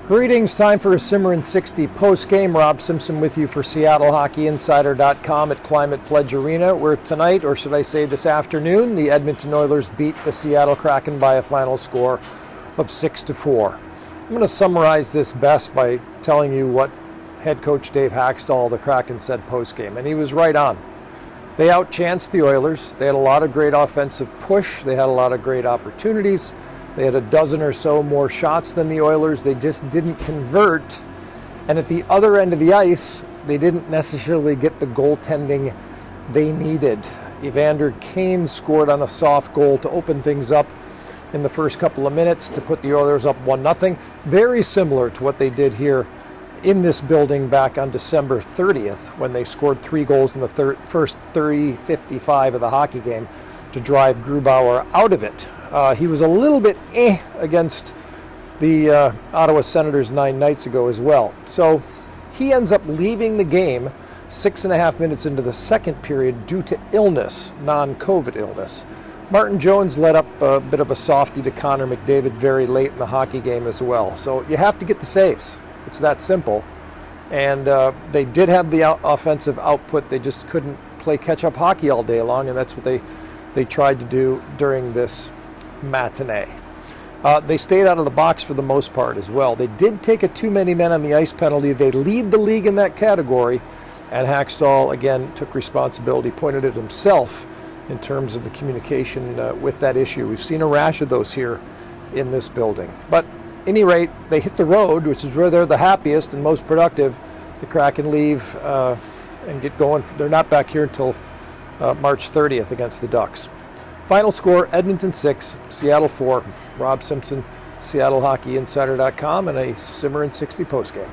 Greetings, time for a Simmer in 60 post-game. Rob Simpson with you for SeattleHockeyInsider.com at Climate Pledge Arena, where tonight, or should I say this afternoon, the Edmonton Oilers beat the Seattle Kraken by a final score of 6-4. I'm going to summarize this best by telling you what head coach Dave Haxtell, the Kraken, said post-game, and he was right on. They outchanced the Oilers. They had a lot of great offensive push. They had a lot of great opportunities. They had a dozen or so more shots than the Oilers. They just didn't convert. And at the other end of the ice, they didn't necessarily get the goaltending they needed. Evander Kane scored on a soft goal to open things up in the first couple of minutes to put the Oilers up 1-0. Very similar to what they did here in this building back on December 30th when they scored 3 goals in the first 30-55 of the hockey game to drive Grubauer out of it. He was a little bit against the Ottawa Senators 9 nights ago as well. So he ends up leaving the game 6.5 minutes into the second period due to illness, non-COVID illness. Martin Jones led up a bit of a softie to Connor McDavid very late in the hockey game as well. So you have to get the saves. It's that simple. And they did have the offensive output. They just couldn't play catch-up hockey all day long, and that's what they tried to do during this matinee. They stayed out of the box for the most part as well. They did take a too many men on the ice penalty. They lead the league in that category, and Haxtell again took responsibility, pointed at himself in terms of the communication with that issue. We've seen a rash of those here in this building. But at any rate, they hit the road, which is where they're the happiest and most productive. The Kraken leave and get going. They're not back here until March 30th against the Ducks. Final score, Edmonton 6, Seattle 4. Rob Simpson, SeattleHockeyInsider.com, and a Simmer in 60 postgame.